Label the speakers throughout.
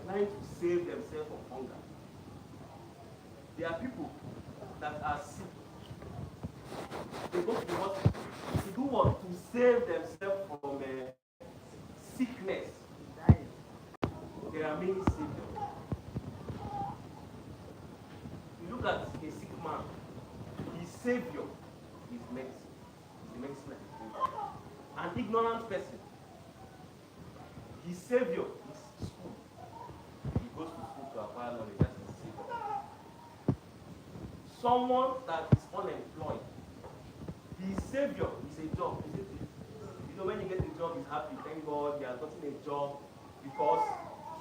Speaker 1: trying to save themselves from hunger. There are people that are sick. They go to the hospital to do what? To save themselves from sickness. There are many saviors. You look at a sick man, his savior is medicine. It's the medicine that he drinks. An ignorant person, his savior is school. He goes to school to acquire knowledge. That's his savior. Someone that is unemployed, his savior is a job, isn't it? You know, when you get a job, he's happy. Thank God he has gotten a job because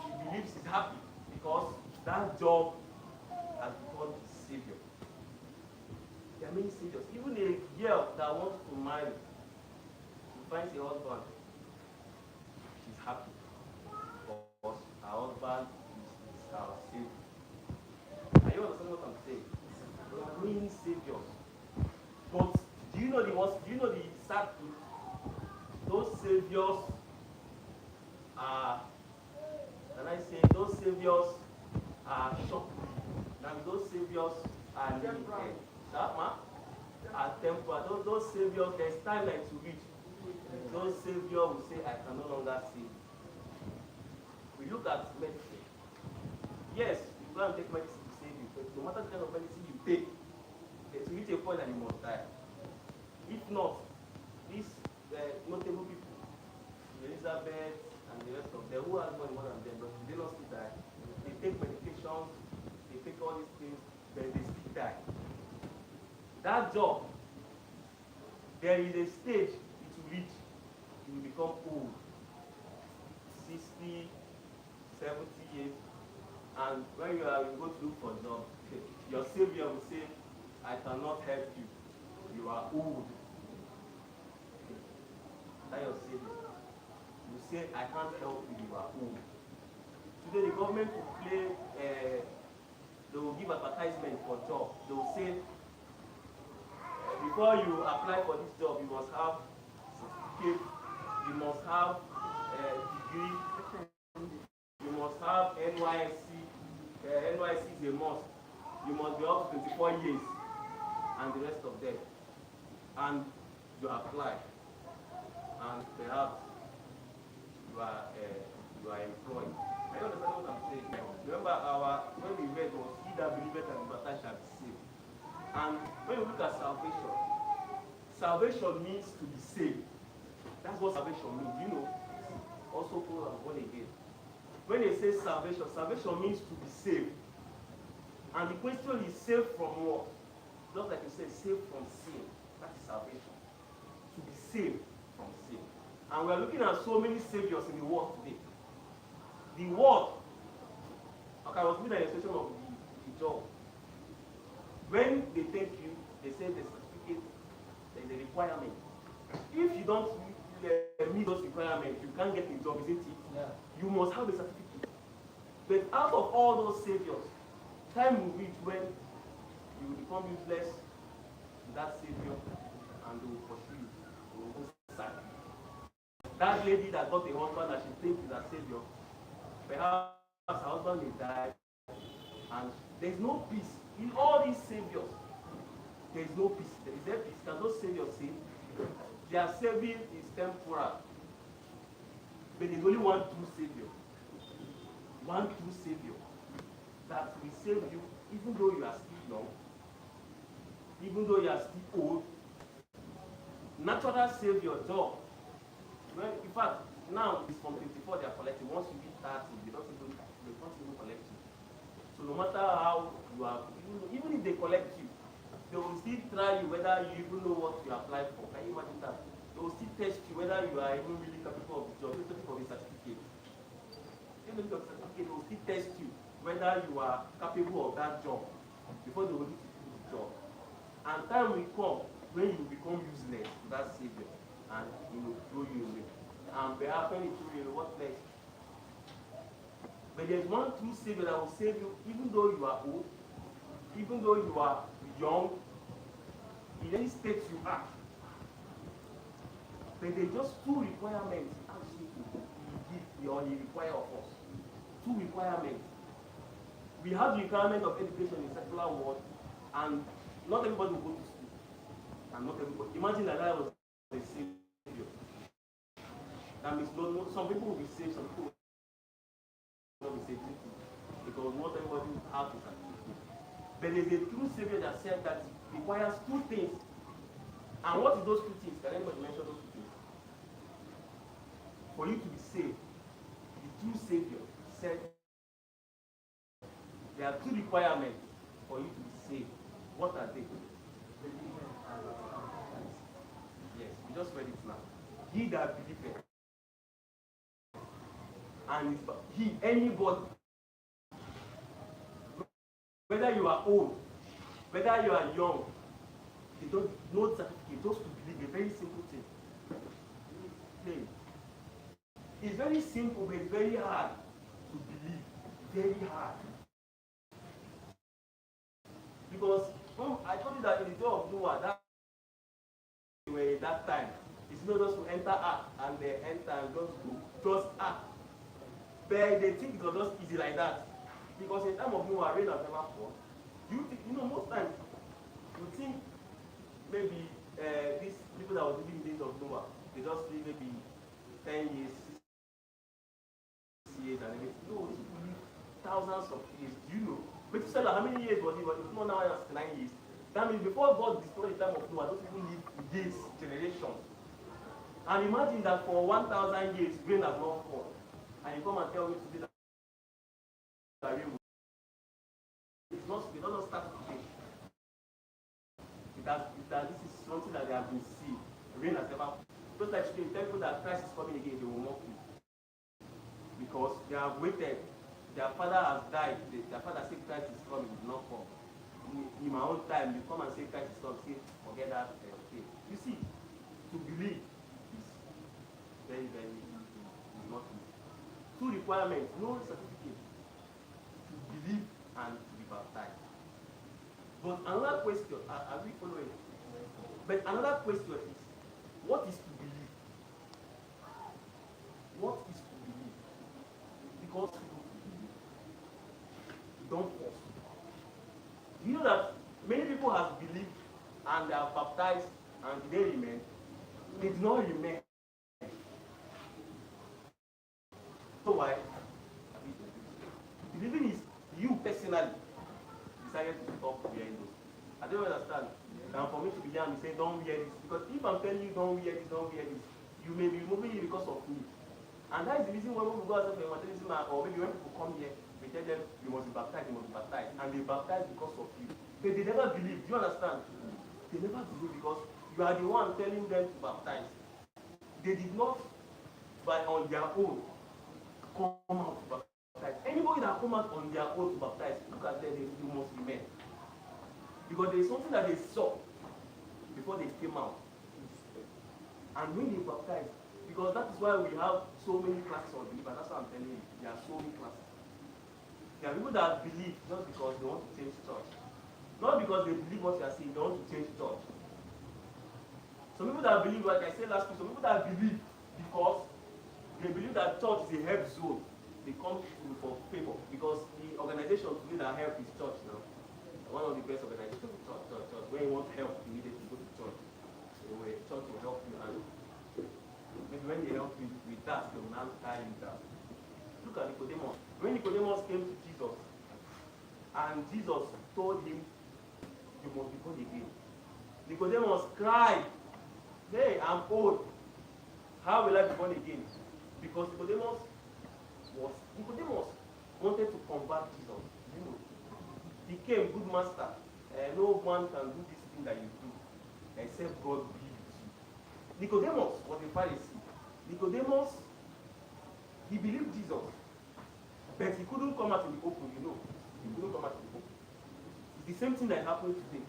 Speaker 1: he believes he's happy because that job has become his savior. There are many saviors. Even a girl that wants to marry, she finds a husband, she's happy because her husband is her savior. Are you understand what I'm saying? There are many saviors. But do you know the sad truth? Those saviors are, can I say, those saviors are short-lived. Now those saviors are limited. Are temporal. Those saviors, there's timeline to reach. Those saviors will say, I can no longer save. We look at medicine. Yes, you go and take medicine to save you, but no matter the kind of medicine you take, to reach a point that you must die. If not, these notable people, Elizabeth and the rest of them, who has money more than them, but they don't still die. They take medications, they take all these things, then they still die. That job, there is a stage it will reach, you will become old, 60, 70 years, and when you go to look for a job, your savior will say, I cannot help you, you are old. That's your savior. You say, I can't help you, you are old. Today the government will play, they will give advertisement for job. They will say, before you apply for this job, you must have certificate, you must have degree, you must have NYSC. NYSC is a must. You must be up to 24 years and the rest of them. And you apply. And perhaps you are employed. I don't understand what I'm saying. Remember when we read was he that believeth and baptized shall be saved. And when you look at salvation, salvation means to be saved. That's what salvation means. You know, also called and born again. When they say salvation, salvation means to be saved. And the question is saved from what? Just like you said, saved from sin. That is salvation. To be saved from sin. And we are looking at so many saviors in the world today. The world, okay, I was given an illustration of the job. When they take you, they say the certificate, there is a requirement. If you don't meet those requirements, you can't get the job, isn't it? Yeah. You must have a certificate. But out of all those saviors, time will reach when you will become useless to that savior and they will pursue you. They will go sack you. That lady that got a husband that she thinks is her savior, perhaps her husband may die, and there is no peace. In all these saviors, there is no peace. There is there peace. Can those saviors save? Their saving is temporal. But there is only one true savior. One true savior that will save you even though you are still young, even though you are still old. Natural savior job. Well, in fact, now it's from 24 they are collecting. Once you hit 30, they don't even collect you. So no matter how you are, even if they collect you, they will still try you whether you even know what you applied for. Can you imagine that? They will still test you whether you are even really capable of the job, irrespective of the certificate. Even of the certificate, they will still test you whether you are capable of that job before they will give you the job. And time will come when you become useless to that savior and throw you away. And perhaps when you throw you away, what next? But there's one true savior that will save you even though you are old, even though you are young, in any state you are. But there's just two requirements actually he require of us. two requirements. We have the requirement of education in secular world, and not everybody will go to school. And not everybody. Imagine that I was a savior. That means some people will be saved, some people will not be saved, because not everybody will have this activity. But there's a true savior that said that requires two things. And what is those two things? Can anybody mention those two things? For you to be saved, the true savior said there are two requirements for you to be saved. What are they? Yes, we just read it now. He that believeth, and anybody, whether you are old, whether you are young, they don't know certificate, just to believe. A very simple thing. Plain. It's very simple, but it's very hard to believe. Very hard. Because I told you that in the day of Noah, that time, it's not just to enter ark and they enter and just ark. But they think it was just easy like that. Because in the time of Noah, rain has never fallen. Most times, you think maybe these people that were living in the days of Noah, they just live maybe 10 years, 6 years, and everything. No, these people live thousands of years. Do you know? But you said how many years was it? It's not now 9 years. That means before God destroyed the time of Noah, those people lived years, generations. And imagine that for 1,000 years, rain has not fallen. And you come and tell me today that rain will. It doesn't start today. This is something that they have been seeing. Rain has never. Just like today, tell people that Christ is coming again, they will mock you. Because they have waited. Their father has died. Their father said Christ is coming, he did not come. In my own time, you come and say Christ is coming, say, forget that. Okay. You see, to believe is very, very not easy. Two requirements, no certificate. To believe and to be baptized. But another question, are we following? But another question is, what is to believe? What is to believe? Because don't force. Do you know that many people have believed and they are baptized and they remain? They do not remain. So why? Believing is you personally decided to stop wearing those. I don't understand. And for me to be here and say don't wear this, because if I'm telling you don't wear this, you may be removing it because of me. And that is the reason why when we go outside for evangelism, or maybe when people come here, we tell them you must be baptized, and they baptize because of you. But they never believe. Do you understand? They never believe because you are the one telling them to baptize. They did not, on their own, come out to baptize. Anybody that come out on their own to baptize, look at them, they must remain. Because there is something that they saw before they came out. And when they baptize, because that is why we have so many classes on belief, and that's what I'm telling you. There are so many classes. There are people that believe just because they want to change church. Not because they believe what you are saying, they want to change church. Some people that believe, like I said last week, some people that believe because they believe that church is a help zone. They come for favor because the organization today that help is church now. One of the best organizations is church. When you want help, you need to go to church. So church will help you, and maybe when they help you with that, they will now tie you down. Look at Nicodemus. When Nicodemus came to Jesus, and Jesus told him, you must be born again. Nicodemus cried, hey, I'm old. How will I be born again? Because Nicodemus wanted to convert Jesus. You know, he came, good master. No one can do this thing that you do except God be with you. Nicodemus was a Pharisee. Nicodemus, he believed Jesus, but he couldn't come out in the open. You know, he couldn't come out in the open. It's the same thing that happened today.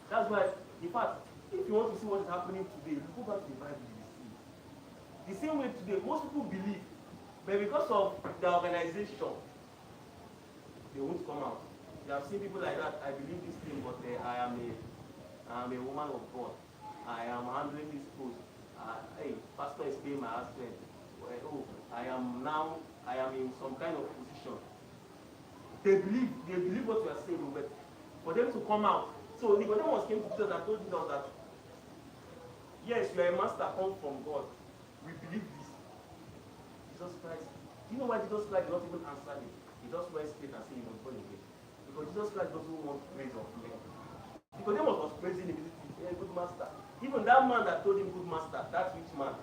Speaker 1: That's why, in fact, if you want to see what is happening today, you go back to the Bible, you will see. The same way today, most people believe, but because of the organization, they won't come out. You have seen people like that. I believe this thing, but I am a woman of God. I am handling this post. Hey, pastor is paying my husband. I am in some kind of position. They believe what you are saying, but for them to come out. So Nicodemus came to Jesus and told Jesus that, yes, you are a master come from God. We believe this. Jesus Christ. Do you know why Jesus Christ did not even answer him? He just went straight and said he was born again. Because Jesus Christ doesn't want praise of men. Nicodemus was praising him. He said, good master. Even that man that told him good master, that rich man,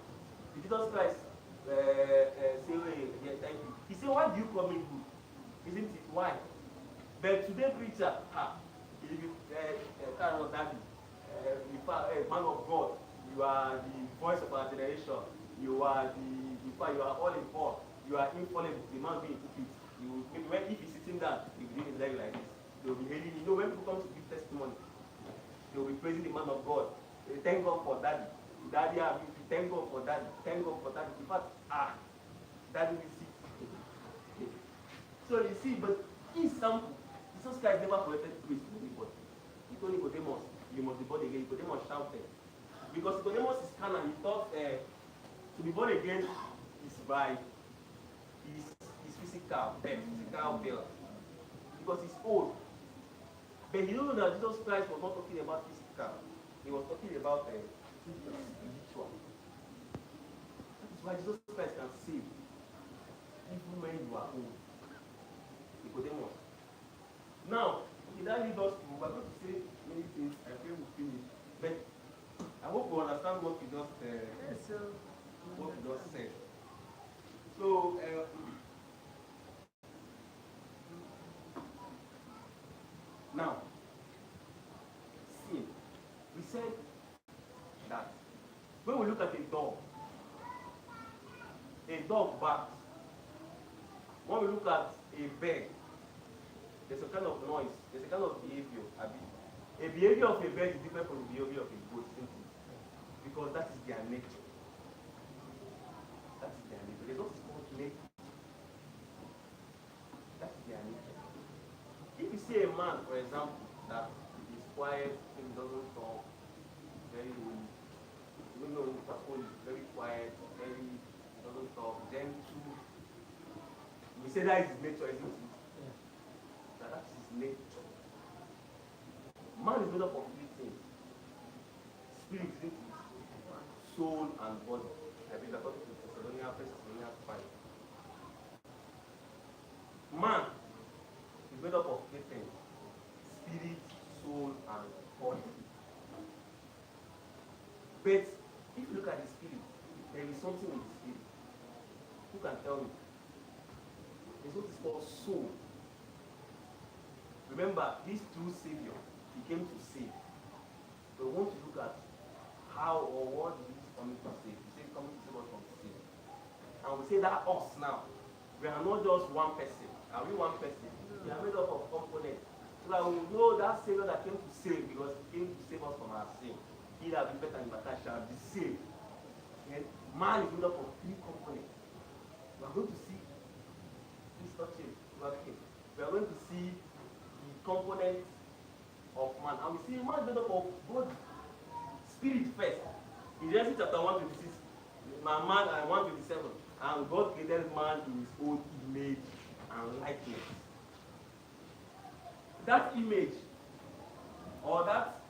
Speaker 1: Jesus Christ say, yeah, thank you. He said, why do you call me good? Isn't it? Why? But today, preacher, man of God, you are the voice of our generation. You are you are all in all. You are infallible. The man being took it. If he's sitting down, he'll be doing his leg like this. They'll be hailing. You know, when people come to give testimony, they'll be praising the man of God. They thank God for daddy. Daddy, thank God for daddy. Thank God for daddy. In fact, daddy will see. So you see, but in sample, Jesus Christ never corrected praise to anybody. He told Nicodemus, you must be born again. Nicodemus shouted. Because Nicodemus is carnal, he thought to be born again is by his physical birth. Because he's old. But he knew that Jesus Christ was not talking about physical. He was talking about spiritual. That is why Jesus Christ can save even when you are old. Nicodemus. Now, that leads us to, we're going to say many things, I feel we'll finish. But I hope you understand what you just said. So, now, sin. We said that when we look at a dog barks. When we look at a bird, there's a kind of noise, there's a kind of behavior. A behavior of a bird is different from the behavior of a goat, simply. Because that is their nature. That is their nature. There's what is called nature. That is their nature. If you see a man, for example, that is quiet, he doesn't talk, very very quiet, doesn't talk, gentle. We say that is his nature, isn't it? Yeah. That is his nature. Man is made up of three things: spirit, isn't it? Soul and body. I think according to Thessalonians 5. Man is made up of three things: spirit, soul, and body. But if you look at the spirit, there is something with the spirit. Who can tell me? There's what is called soul. Remember, this true Savior, he came to save. But we want to look at how or what is coming to save. He said coming to save us from sin. And we say that us now, we are not just one person. Are we one person? We are made up of components. So that we know that Savior that came to save, because he came to save us from our sin. He that be better in battle shall be saved. And man is made up of three components. We are going to see this touching. We are going to see the components of man. And we see man made up of body, spirit first. In Genesis chapter 1:26, man and 1:27, and God created man in his own image and likeness. That image or that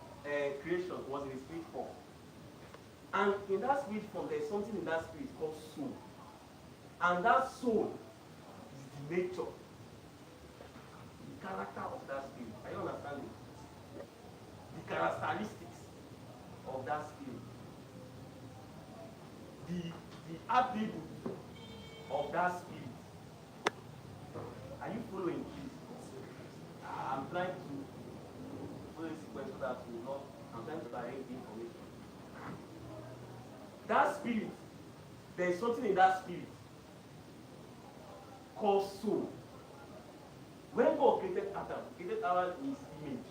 Speaker 1: creation was in a spirit form. And in that spirit form, there is something in that spirit called soul. And that soul is the nature, the character of that spirit. Are you understanding? The characteristics of that spirit. The attributes of that spirit. Are you following this? I'm trying to follow the sequence so that we not, I'm trying to arrange the information. That spirit, there is something in that spirit called soul. When God created Adam, he created Adam in his image,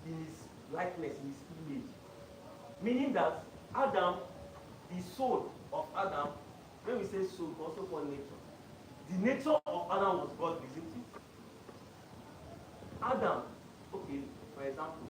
Speaker 1: in his likeness, in his image. Meaning that Adam, the soul of Adam, when we say soul, we also call nature. The nature of Adam was God, isn't it? Adam, okay, for example,